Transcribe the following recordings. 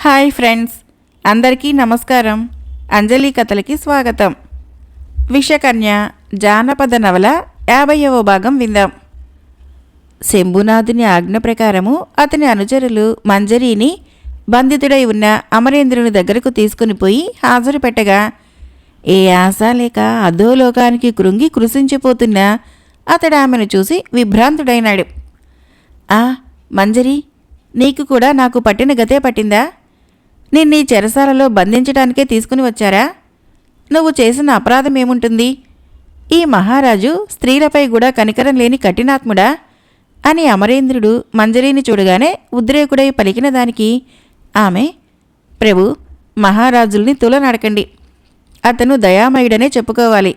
Hi friends, అందరికీ నమస్కారం. అంజలి కథలకి స్వాగతం. విషకన్య జానపద నవల 50వ భాగం విందాం. శంభునాథుని ఆజ్ఞ ప్రకారము అతని అనుచరులు మంజరీని బంధితుడై ఉన్న అమరేంద్రుని దగ్గరకు తీసుకుని పోయి హాజరు పెట్టగా ఏ ఆశ లేక అధోలోకానికి కృంగి కృషించిపోతున్న అతడు ఆమెను చూసి విభ్రాంతుడైనాడు. ఆ మంజరి, నీకు కూడా నాకు పట్టిన గతే పట్టిందా? నిన్నీ చెరసాలలో బంధించడానికే తీసుకుని వచ్చారా? నువ్వు చేసిన అపరాధం ఏముంటుంది? ఈ మహారాజు స్త్రీలపై కూడా కనికరం లేని కఠినాత్ముడా అని అమరేంద్రుడు మంజరీని చూడగానే ఉద్రేకుడై పలికిన దానికి ఆమె, ప్రభు, మహారాజుల్ని తులనడకండి. అతను దయామయుడనే చెప్పుకోవాలి.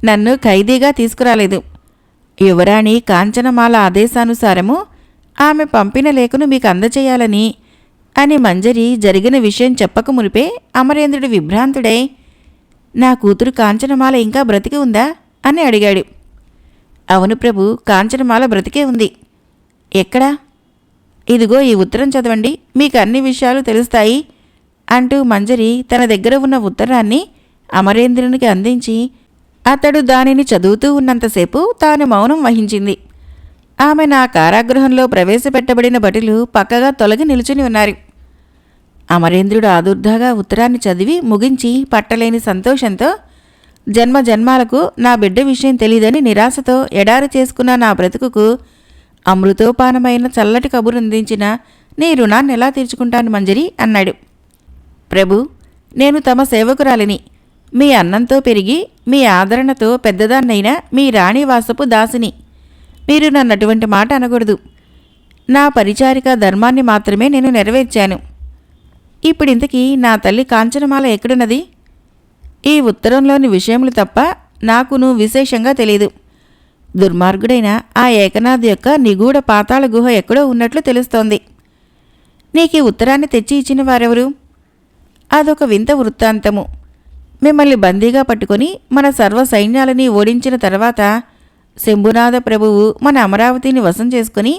నన్ను ఖైదీగా తీసుకురాలేదు. యువరాణి కాంచనమాల ఆదేశానుసారము ఆమె పంపిన లేఖను మీకు అందచేయాలని అని మంజరి జరిగిన విషయం చెప్పక మునిపే అమరేంద్రుడు విభ్రాంతుడై, నా కూతురు కాంచనమాల ఇంకా బ్రతికి ఉందా అని అడిగాడు. అవును ప్రభు, కాంచనమాల బ్రతికే ఉంది. ఎక్కడా? ఇదిగో ఈ ఉత్తరం చదవండి, మీకు అన్ని విషయాలు తెలుస్తాయి అంటూ మంజరి తన దగ్గర ఉన్న ఉత్తరాన్ని అమరేంద్రునికి అందించి అతడు దానిని చదువుతూ ఉన్నంతసేపు తాను మౌనం వహించింది. ఆమె నా కారాగృహంలో ప్రవేశపెట్టబడిన భటులు పక్కగా తొలగి నిలుచుని ఉన్నారు. అమరేంద్రుడు ఆదుర్దాగా ఉత్తరాన్ని చదివి ముగించి పట్టలేని సంతోషంతో, జన్మ జన్మాలకు నా బిడ్డ విషయం తెలీదని నిరాశతో ఎడారి చేసుకున్న నా బ్రతుకుకు అమృతోపానమైన చల్లటి కబురందించిన నీ రుణాన్ని ఎలా తీర్చుకుంటాను మంజరి అన్నాడు. ప్రభు, నేను తమ సేవకురాలిని. మీ అన్నంతో పెరిగి మీ ఆదరణతో పెద్దదాన్నైన మీ రాణివాసపు దాసిని. మీరు నన్నటువంటి మాట అనకూడదు. నా పరిచారిక ధర్మాన్ని మాత్రమే నేను నెరవేర్చాను. ఇప్పుడింతకీ నా తల్లి కాంచనమాల ఎక్కడున్నది? ఈ ఉత్తరంలోని విషయములు తప్ప నాకును విశేషంగా తెలియదు. దుర్మార్గుడైన ఆ ఏకనాథ్ యొక్క నిగూఢ పాతాళ గుహ ఎక్కడో ఉన్నట్లు తెలుస్తోంది. నీకీ ఉత్తరాన్ని తెచ్చి ఇచ్చిన వారెవరు? అదొక వింత వృత్తాంతము. మిమ్మల్ని బందీగా పట్టుకొని మన సర్వ సైన్యాలని ఓడించిన తర్వాత శంభునాథ ప్రభువు మన అమరావతిని వశం చేసుకుని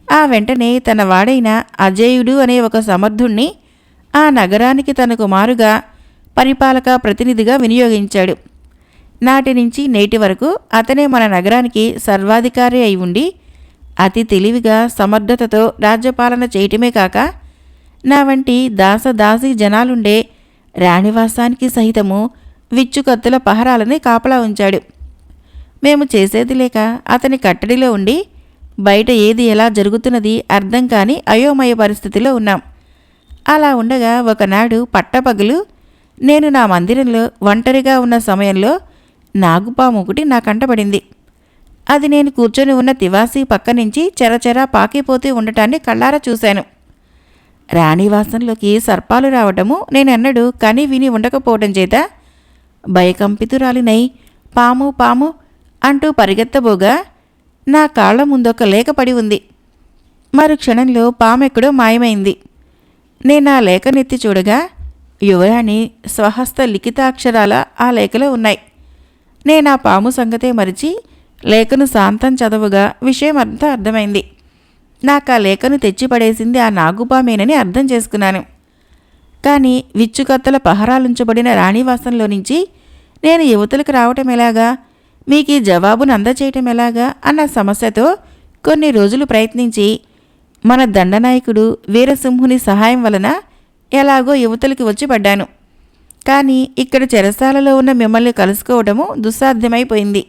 ఆ వెంటనే తన వాడైన అజేయుడు అనే ఒక సమర్థుణ్ణి ఆ నగరానికి తన కుమారుగా పరిపాలక ప్రతినిధిగా వినియోగించాడు. నాటి నుంచి నేటి వరకు అతనే మన నగరానికి సర్వాధికారి అయి ఉండి అతి తెలివిగా సమర్థతతో రాజ్యపాలన చేయటమే కాక నా వంటి దాసదాసి జనాలుండే రాణివాసానికి సహితము విచ్చుకత్తుల పహరాలని కాపలా ఉంచాడు. మేము చేసేది లేక అతని కట్టడిలో ఉండి బయట ఏది ఎలా జరుగుతున్నది అర్థం కాని అయోమయ పరిస్థితిలో ఉన్నాం. అలా ఉండగా ఒకనాడు పట్టపగలు నేను నా మందిరంలో ఒంటరిగా ఉన్న సమయంలో నాగుపాము ఒకటి నా కంటపడింది. అది నేను కూర్చొని ఉన్న తివాసీ పక్క నుంచి చెరచెరా పాకిపోతూ ఉండటాన్ని కళ్ళారా చూశాను. రాణివాసంలోకి సర్పాలు రావటము నేనెన్నడూ కని విని ఉండకపోవటం చేత భయకంపితురాలినై పాము పాము అంటూ పరిగెత్తబోగా నా కాళ్ల ముందొక లేఖ పడి ఉంది. మరు క్షణంలో పామెక్కడో మాయమైంది. నేనా లేఖనెత్తి చూడగా యువరాణి స్వహస్త లిఖితాక్షరాల ఆ లేఖలో ఉన్నాయి. నేనా పాము సంగతే మరిచి లేఖను శాంతం చదవగా విషయం అంతా అర్థమైంది. నాకా లేఖను తెచ్చిపడేసింది ఆ నాగుపామేనని అర్థం చేసుకున్నాను. కానీ విచ్చుకత్తల పహరాలుంచబడిన రాణివాసంలో నుంచి నేను యువతలకు రావటం ఎలాగా, మీకీ జవాబును అందచేయటం ఎలాగా అన్న సమస్యతో కొన్ని రోజులు ప్రయత్నించి మన దండనాయకుడు వీరసింహుని సహాయం వలన ఎలాగో యువతలకి వచ్చి పడ్డాను. కానీ ఇక్కడ చెరసాలలో ఉన్న మిమ్మల్ని కలుసుకోవటము దుస్సాధ్యమైపోయింది.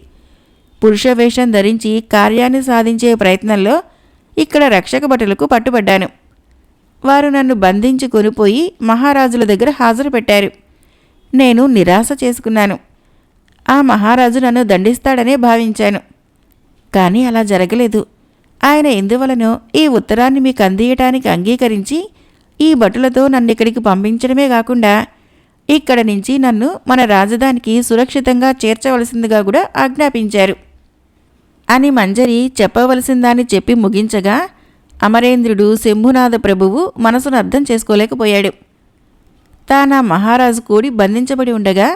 పురుషవేషం ధరించి కార్యాన్ని సాధించే ప్రయత్నంలో ఇక్కడ రక్షక భటులకు పట్టుబడ్డాను. వారు నన్ను బంధించి కొనిపోయి మహారాజుల దగ్గర హాజరు పెట్టారు. నేను నిరాశ చేసుకున్నాను. ఆ మహారాజు నన్ను దండిస్తాడనే భావించాను. కానీ అలా జరగలేదు. ఆయన ఎందువలనో ఈ ఉత్తరాన్ని మీకు అందియటానికి అంగీకరించి ఈ భటులతో నన్నిక్కడికి పంపించడమే కాకుండా ఇక్కడ నుంచి నన్ను మన రాజధానికి సురక్షితంగా చేర్చవలసిందిగా కూడా ఆజ్ఞాపించారు అని మంజరి చెప్పవలసిందాన్ని చెప్పి ముగించగా అమరేంద్రుడు శంభునాథ ప్రభువు మనసును అర్థం చేసుకోలేకపోయాడు. తానా మహారాజు కూడి బంధించబడి ఉండగా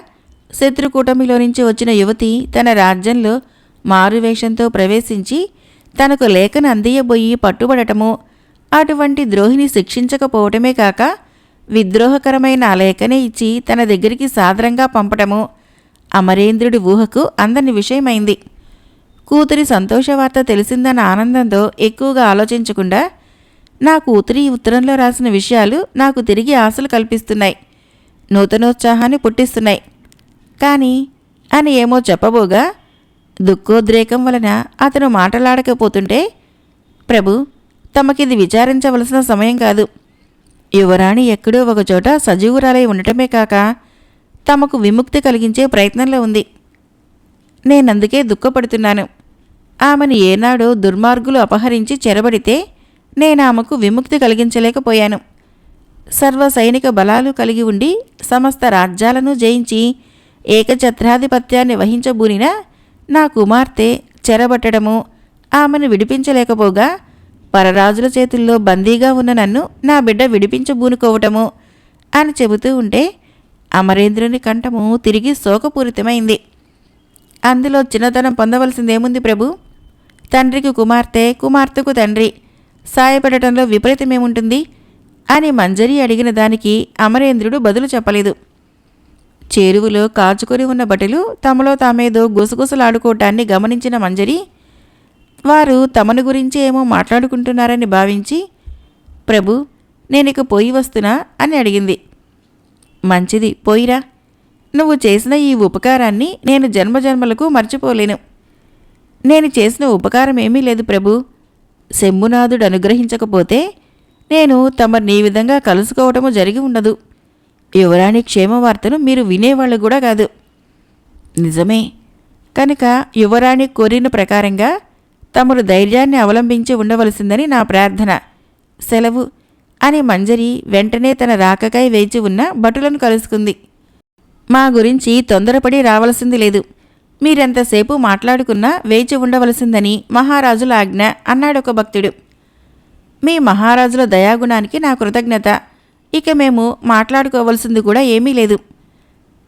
శత్రుకూటమిలో నుంచి వచ్చిన యువతి తన రాజ్యంలో మారువేషంతో ప్రవేశించి తనకు లేఖను అందియబోయి పట్టుబడటము, అటువంటి ద్రోహిని శిక్షించకపోవటమే కాక విద్రోహకరమైన ఆ లేఖనే ఇచ్చి తన దగ్గరికి సాదరంగా పంపటము అమరేంద్రుడి ఊహకు అందని విషయమైంది. కూతురి సంతోషవార్త తెలిసిందన్న ఆనందంతో ఎక్కువగా ఆలోచించకుండా నా కూతురి ఈ ఉత్తరంలో రాసిన విషయాలు నాకు తిరిగి ఆశలు కల్పిస్తున్నాయి, నూతనోత్సాహాన్ని పుట్టిస్తున్నాయి. కానీ అని ఏమో చెప్పబోగా దుఃఖోద్రేకం వలన అతను మాటలాడకపోతుంటే, ప్రభు, తమకిది విచారించవలసిన సమయం కాదు. యువరాణి ఎక్కడో ఒకచోట సజీవురాలై ఉండటమే కాక తమకు విముక్తి కలిగించే ప్రయత్నంలో ఉంది. నేనందుకే దుఃఖపడుతున్నాను. ఆమెను ఏనాడో దుర్మార్గులు అపహరించి చెరబడితే నేనామెకు విముక్తి కలిగించలేకపోయాను. సర్వ సైనిక బలాలు కలిగి ఉండి సమస్త రాజ్యాలను జయించి ఏకఛత్రాధిపత్యాన్ని వహించబూనిన నా కుమార్తె చెరబట్టడము, ఆమెను విడిపించలేకపోగా పరరాజుల చేతుల్లో బందీగా ఉన్న నన్ను నా బిడ్డ విడిపించబూనుకోవటము అని చెబుతూ ఉంటే అమరేంద్రుని కంఠము తిరిగి శోకపూరితమైంది. అందులో చిన్నతనం పొందవలసిందేముంది ప్రభు? తండ్రికి కుమార్తె, కుమార్తెకు తండ్రి సాయపడటంలో విపరీతమేముంటుంది అని మంజరి అడిగిన దానికి అమరేంద్రుడు బదులు చెప్పలేదు. చేరువులో కాచుకొని ఉన్న భటులు తమలో తామేదో గుసగుసలాడుకోవటాన్ని గమనించిన మంజరి వారు తమను గురించి ఏమో మాట్లాడుకుంటున్నారని భావించి, ప్రభు, నేనిక పోయి వస్తున్నా అని అడిగింది. మంచిది, పోయిరా. నువ్వు చేసిన ఈ ఉపకారాన్ని నేను జన్మజన్మలకు మర్చిపోలేను. నేను చేసిన ఉపకారం ఏమీ లేదు ప్రభు. శంభునాథుడు అనుగ్రహించకపోతే నేను తమరిని ఈ విధంగా కలుసుకోవటము జరిగి ఉండదు. యువరాణి క్షేమవార్తను మీరు వినేవాళ్ళు కూడా కాదు. నిజమే. కనుక యువరాణి కోరిన ప్రకారంగా తమరు ధైర్యాన్ని అవలంబించి ఉండవలసిందని నా ప్రార్థన. సెలవు అని మంజరి వెంటనే తన రాకకై వేచి ఉన్న భటులను కలుసుకుంది. మా గురించి తొందరపడి రావలసింది లేదు. మీరెంతసేపు మాట్లాడుకున్నా వేచి ఉండవలసిందని మహారాజుల ఆజ్ఞ అన్నాడొక భక్తుడు. మీ మహారాజుల దయాగుణానికి నా కృతజ్ఞత. ఇక మేము మాట్లాడుకోవలసింది కూడా ఏమీ లేదు.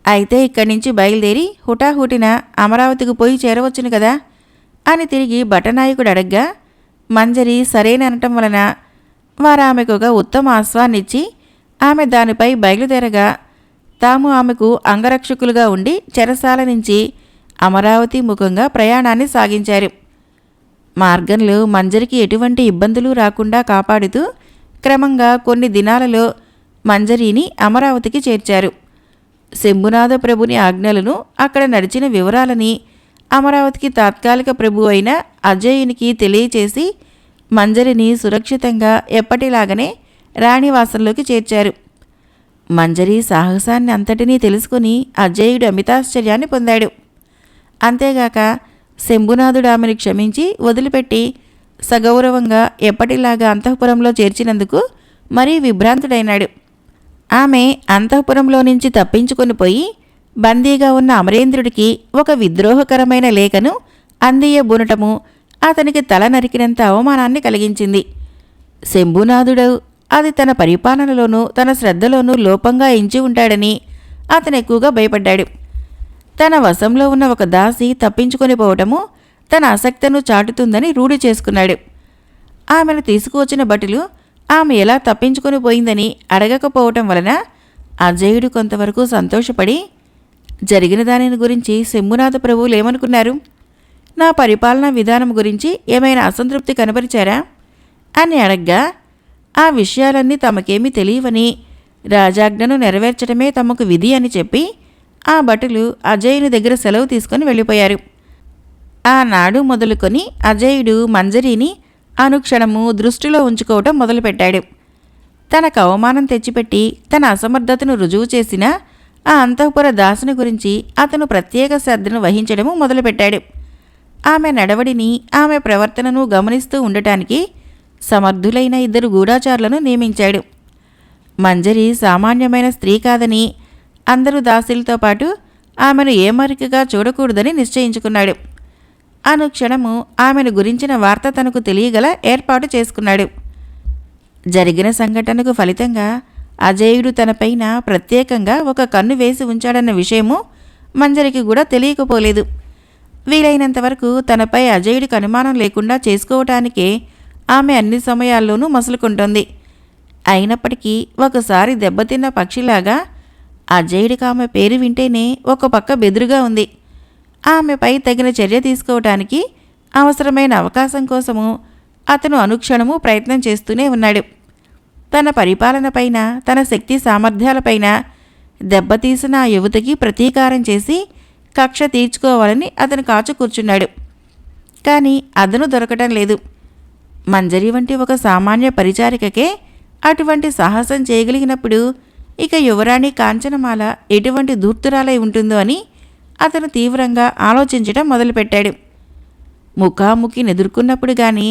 అయితే ఇక్కడి నుంచి బయలుదేరి హుటాహుటిన అమరావతికి పోయి చేరవచ్చును కదా అని తిరిగి భటనాయకుడు అడగ్గా మంజరి సరేననటం వలన వారామెకు ఒక ఉత్తమ ఆస్వాన్నిచ్చి ఆమె దానిపై బయలుదేరగా తాము ఆమెకు అంగరక్షకులుగా ఉండి చెరసాల నుంచి అమరావతి ముఖంగా ప్రయాణాన్ని సాగించారు. మార్గంలో మంజరికి ఎటువంటి ఇబ్బందులు రాకుండా కాపాడుతూ క్రమంగా కొన్ని దినాలలో మంజరిని అమరావతికి చేర్చారు. శంభునాథ ప్రభుని ఆజ్ఞలను, అక్కడ నడిచిన వివరాలని అమరావతికి తాత్కాలిక ప్రభు అయిన అజయునికి తెలియచేసి మంజరిని సురక్షితంగా ఎప్పటిలాగనే రాణివాసంలోకి చేర్చారు. మంజరి సాహసాన్ని అంతటినీ తెలుసుకుని అజయుడు అమితాశ్చర్యాన్ని పొందాడు. అంతేగాక శంభునాథుడు ఆమెను క్షమించి వదిలిపెట్టి సగౌరవంగా ఎప్పటిలాగా అంతఃపురంలో చేర్చినందుకు మరీ విభ్రాంతుడైనాడు. ఆమె అంతఃపురంలో నుంచి తప్పించుకొని పోయి బందీగా ఉన్న అమరేంద్రుడికి ఒక విద్రోహకరమైన లేఖను అందియబూనటము అతనికి తల నరికినంత అవమానాన్ని కలిగించింది. శంభునాథుడు అది తన పరిపాలనలోనూ తన శ్రద్ధలోనూ లోపంగా ఎంచి ఉంటాడని అతను ఎక్కువగా భయపడ్డాడు. తన వశంలో ఉన్న ఒక దాసి తప్పించుకొని పోవటము తన ఆసక్తను చాటుతుందని రూఢి చేసుకున్నాడు. ఆమెను తీసుకువచ్చిన భటులు ఆమె ఎలా తప్పించుకొని పోయిందని అడగకపోవటం వలన అజయుడు కొంతవరకు సంతోషపడి, జరిగిన దానిని గురించి శంభునాథ ప్రభువులు ఏమనుకున్నారు? నా పరిపాలనా విధానం గురించి ఏమైనా అసంతృప్తి కనబరిచారా అని అడగ్గా ఆ విషయాలన్నీ తమకేమీ తెలియవని, రాజాజ్ఞను నెరవేర్చడమే తమకు విధి అని చెప్పి ఆ భటులు అజయుని దగ్గర సెలవు తీసుకొని వెళ్ళిపోయారు. ఆనాడు మొదలుకొని అజయుడు మంజరిని అనుక్షణము దృష్టిలో ఉంచుకోవటం మొదలుపెట్టాడు. తనకు అవమానం తెచ్చిపెట్టి తన అసమర్థతను రుజువు చేసిన ఆ అంతఃపుర దాసుని గురించి అతను ప్రత్యేక శ్రద్ధను వహించడము మొదలుపెట్టాడు. ఆమె నడవడిని, ఆమె ప్రవర్తనను గమనిస్తూ ఉండటానికి సమర్థులైన 2 గూఢాచారులను నియమించాడు. మంజరి సామాన్యమైన స్త్రీ కాదని, అందరూ దాసీలతో పాటు ఆమెను ఏమరికగా చూడకూడదని నిశ్చయించుకున్నాడు. అనుక్షణము ఆమెను గురించిన వార్త తనకు తెలియగల ఏర్పాటు చేసుకున్నాడు. జరిగిన సంఘటనకు ఫలితంగా అజయుడు తనపైన ప్రత్యేకంగా ఒక కన్ను వేసి ఉంచాడన్న విషయము మంజరికి కూడా తెలియకపోలేదు. వీలైనంతవరకు తనపై అజయుడికి అనుమానం లేకుండా చేసుకోవటానికే ఆమె అన్ని సమయాల్లోనూ మసులుకుంటోంది. అయినప్పటికీ ఒకసారి దెబ్బతిన్న పక్షిలాగా అజయుడికి ఆమె పేరు వింటేనే ఒక పక్క బెదురుగా ఉంది. ఆమెపై తగిన చర్య తీసుకోవటానికి అవసరమైన అవకాశం కోసము అతను అనుక్షణము ప్రయత్నం చేస్తూనే ఉన్నాడు. తన పరిపాలనపైన, తన శక్తి సామర్థ్యాలపైన దెబ్బతీసిన ఆ యువతికి ప్రతీకారం చేసి కక్ష తీర్చుకోవాలని అతను కాచు కూర్చున్నాడు. కానీ అదను దొరకటం లేదు. మంజరి వంటి ఒక సామాన్య పరిచారికకే అటువంటి సాహసం చేయగలిగినప్పుడు ఇక యువరాణి కాంచనమాల ఎటువంటి ధూర్తురాలై ఉంటుందో అని అతను తీవ్రంగా ఆలోచించడం మొదలుపెట్టాడు. ముఖాముఖి ఎదుర్కొన్నప్పుడు గాని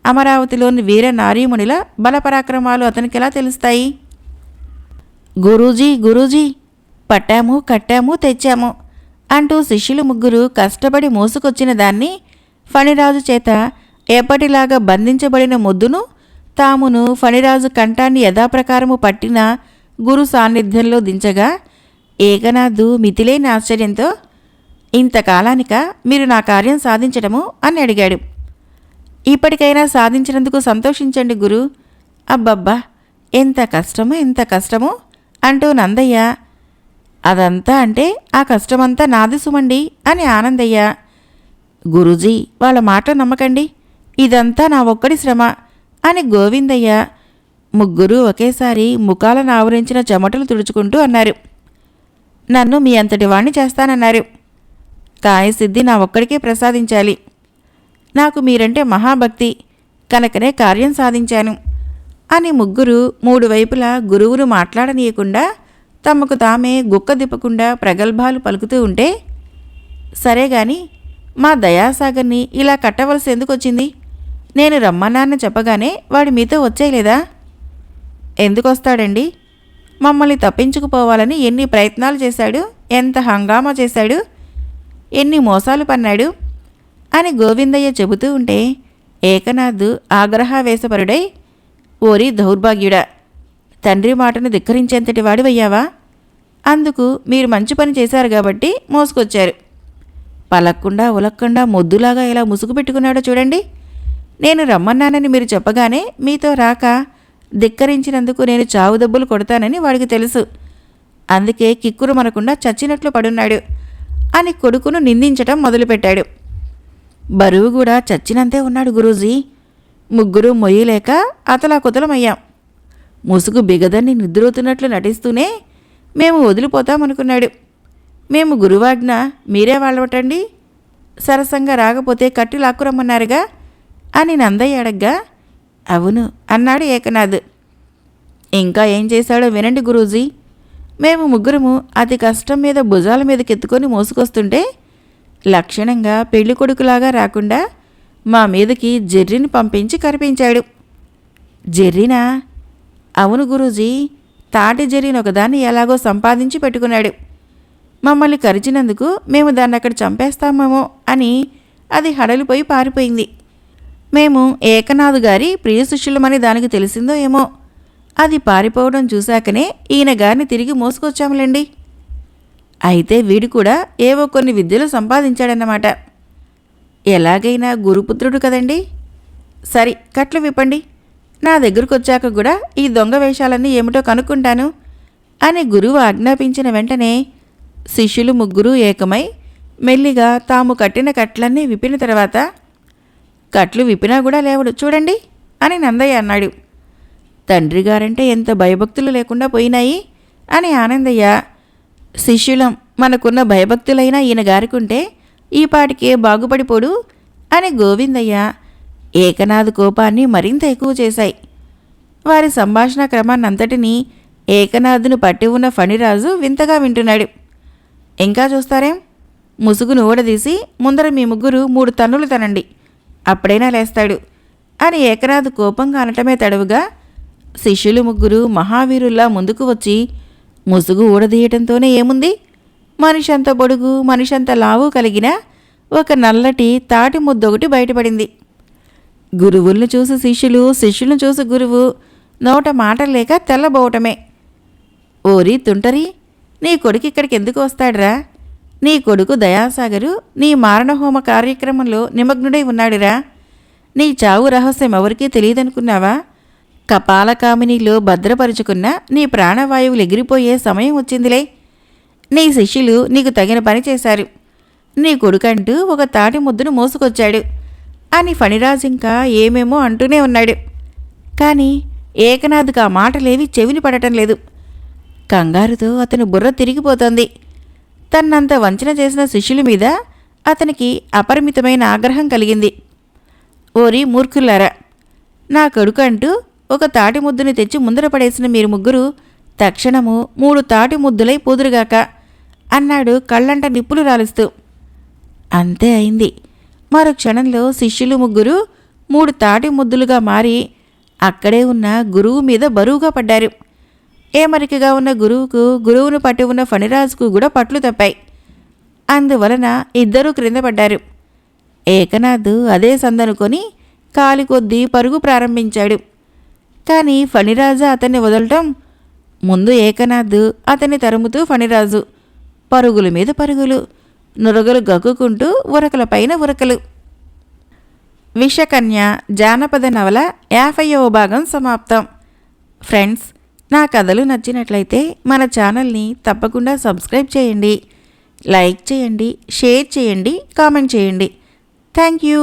అమరావతిలోని వీర నారీమునిల బలపరాక్రమాలు అతనికెలా తెలుస్తాయి? గురూజీ, గురూజీ, పట్టాము, కట్టాము, తెచ్చాము అంటూ శిష్యులు ముగ్గురు కష్టపడి మోసుకొచ్చిన దాన్ని ఫణిరాజు చేత ఎప్పటిలాగా బంధించబడిన మొద్దును తామును ఫణిరాజు కంఠాన్ని యథాప్రకారము పట్టిన గురు సాన్నిధ్యంలో దించగా ఏకనాథు మితిలేని ఆశ్చర్యంతో, ఇంతకాలానిక మీరు నా కార్యం సాధించడము అని అడిగాడు. ఇప్పటికైనా సాధించినందుకు సంతోషించండి గురు. అబ్బబ్బా, ఎంత కష్టము, ఎంత కష్టము అంటూ నందయ్య, అదంతా అంటే ఆ కష్టమంతా నాది సుమండి అని ఆనందయ్య, గురూజీ వాళ్ళ మాట నమ్మకండి, ఇదంతా నా ఒక్కడి శ్రమ అని గోవిందయ్య ముగ్గురు ఒకేసారి ముఖాలను ఆవరించిన చెమటలు తుడుచుకుంటూ అన్నారు. నన్ను మీ అంతటి వాణ్ణి చేస్తానన్నారు. కాయసిద్ధి నా ఒక్కడికే ప్రసాదించాలి. నాకు మీరంటే మహాభక్తి కనుకనే కార్యం సాధించాను అని ముగ్గురు మూడు వైపులా గురువును మాట్లాడనీయకుండా తమకు తామే గుక్క దిప్పకుండా ప్రగల్భాలు పలుకుతూ ఉంటే, సరే గాని మా దయాసాగర్ని ఇలా కట్టవలసి ఎందుకు వచ్చింది? నేను రమ్మన్నాన్ని చెప్పగానే వాడు మీతో వచ్చేయలేదా? ఎందుకొస్తాడండి? మమ్మల్ని తప్పించుకుపోవాలని ఎన్ని ప్రయత్నాలు చేశాడు, ఎంత హంగామా చేశాడు, ఎన్ని మోసాలు పన్నాడు అని గోవిందయ్య చెబుతూ ఉంటే ఏకనాథ్ ఆగ్రహావేశపరుడై, ఓరి దౌర్భాగ్యుడా, తండ్రి మాటను ధిక్కరించేంతటి వాడివయ్యావా? అందుకు మీరు మంచి పని చేశారు కాబట్టి మోసుకొచ్చారు. పలక్కుండా ఉలక్కుండా మొద్దులాగా ఎలా ముసుగు పెట్టుకున్నాడో చూడండి. నేను రమ్మన్నానని మీరు చెప్పగానే మీతో రాక ధిక్కరించినందుకు నేను చావు దెబ్బలు కొడతానని వాడికి తెలుసు. అందుకే కిక్కురు మనకుండా చచ్చినట్లు పడున్నాడు అని కొడుకును నిందించటం మొదలుపెట్టాడు. బరువు కూడా చచ్చినంతే ఉన్నాడు గురూజీ. ముగ్గురు మొయ్యలేక అతలాకుతలమయ్యాం. ముసుగు బిగదన్ని నిద్రోతున్నట్లు నటిస్తూనే మేము వదిలిపోతామనుకున్నాడు. మేము గురువాజ్ఞ మీరే వాళ్ళవటండి, సరసంగా రాకపోతే కట్టి లాక్కురమ్మన్నారుగా అని నందయ్య అడగ్గా, అవును అన్నాడు ఏకనాథ్. ఇంకా ఏం చేశాడో వినండి గురూజీ. మేము ముగ్గురము అతి కష్టం మీద భుజాల మీదకెత్తుకొని మోసుకొస్తుంటే లక్షణంగా పెళ్లి కొడుకులాగా రాకుండా మా మీదకి జెర్రిని పంపించి కరిపించాడు. జెర్రినా? అవును గురూజీ, తాటి జెర్రిని ఒకదాన్ని ఎలాగో సంపాదించి పెట్టుకున్నాడు. మమ్మల్ని కరిచినందుకు మేము దాన్ని అక్కడ చంపేస్తామేమో అని అది హడలిపోయి పారిపోయింది. మేము ఏకనాథ్ గారి ప్రియ శిష్యులమని దానికి తెలిసిందో ఏమో, అది పారిపోవడం చూశాకనే ఈయన గారిని తిరిగి మోసుకొచ్చాములేండి. అయితే వీడు కూడా ఏవో కొన్ని విద్యలు సంపాదించాడన్నమాట. ఎలాగైనా గురుపుత్రుడు కదండి. సరి, కట్లు విప్పండి. నా దగ్గరకు వచ్చాక కూడా ఈ దొంగ వేషాలన్నీ ఏమిటో కనుక్కుంటాను అని గురువు ఆజ్ఞాపించిన వెంటనే శిష్యులు ముగ్గురు ఏకమై మెల్లిగా తాము కట్టిన కట్లన్నీ విప్పిన తర్వాత, కట్లు విప్పినా కూడా లేవడు చూడండి అని నందయ్య అన్నాడు. తండ్రి గారంటే ఎంత భయభక్తులు లేకుండా పోయినాయి అని ఆనందయ్య, శిష్యులం మనకున్న భయభక్తులైనా ఈయన గారికుంటే ఈపాటికే బాగుపడిపోడు అని గోవిందయ్య ఏకనాథ్ కోపాన్ని మరింత ఎక్కువ చేశాయి. వారి సంభాషణ క్రమాన్నంతటినీ ఏకనాథును పట్టి ఉన్న ఫణిరాజు వింతగా వింటున్నాడు. ఇంకా చూస్తారేం? ముసుగును ఊడదీసి ముందర మీ ముగ్గురు 3 తన్నులు తనండి, అప్పుడైనా లేస్తాడు అని ఏకనాథ్ కోపంగా అనటమే తడవుగా శిష్యులు ముగ్గురు మహావీరుల్లా ముందుకు వచ్చి ముసుగు ఊడదీయటంతోనే ఏముంది, మనిషంత పొడుగు మనిషంత లావు కలిగిన ఒక నల్లటి తాటి ముద్దొకటి బయటపడింది. గురువులను చూసి శిష్యులు, శిష్యులను చూసి గురువు నోట మాటలు లేక తెల్లబోవటమే. ఓరి తుంటరి, నీ కొడుకు ఇక్కడికి ఎందుకు వస్తాడురా? నీ కొడుకు దయాసాగరు నీ మారణహోమ కార్యక్రమంలో నిమగ్నుడై ఉన్నాడురా. నీ చావు రహస్యం ఎవరికీ తెలియదనుకున్నావా? కపాలకామినిలో భద్రపరుచుకున్న నీ ప్రాణవాయువులు ఎగిరిపోయే సమయం వచ్చిందిలే. నీ శిష్యులు నీకు తగిన పని చేశారు. నీ కొడుకంటూ ఒక తాటి ముద్దును మోసుకొచ్చాడు అని ఫణిరాజింకా ఏమేమో అంటూనే ఉన్నాడు. కానీ ఏకనాథ్కు ఆ మాటలేవి చెవిని పడటం లేదు. కంగారుతో అతని బుర్ర తిరిగిపోతోంది. తన్నంత వంచన చేసిన శిష్యుల మీద అతనికి అపరిమితమైన ఆగ్రహం కలిగింది. ఓరి మూర్ఖులారా, నా కొడుకు అంటూ ఒక తాటి ముద్దుని తెచ్చి ముందర పడేసిన మీరు ముగ్గురు తక్షణము 3 తాటి ముద్దులై పూదురుగాక అన్నాడు కళ్ళంట నిప్పులు రాలుస్తూ. అంతే అయింది. మరో క్షణంలో శిష్యులు ముగ్గురు 3 తాటి ముద్దులుగా మారి అక్కడే ఉన్న గురువు మీద బరువుగా పడ్డారు. ఏమరికగా ఉన్న గురువును పట్టి ఉన్న ఫణిరాజుకు కూడా పట్లు తప్పాయి. అందువలన ఇద్దరూ క్రింద పడ్డారు. ఏకనాథ్ అదే సందనుకొని కాలి కొద్దీ పరుగు ప్రారంభించాడు. కానీ ఫణిరాజు అతన్ని వదలటం, ముందు ఏకనాథ్ అతన్ని తరుముతూ ఫణిరాజు పరుగుల మీద పరుగులు, నురగలు గక్కుకుంటూ ఉరకలపైన ఉరకలు. విషకన్య జానపద నవల 50వ భాగం సమాప్తం. ఫ్రెండ్స్, నా కథలు నచ్చినట్లయితే మన ఛానల్ని తప్పకుండా సబ్స్క్రైబ్ చేయండి, లైక్ చేయండి, షేర్ చేయండి, కామెంట్ చేయండి. Thank you.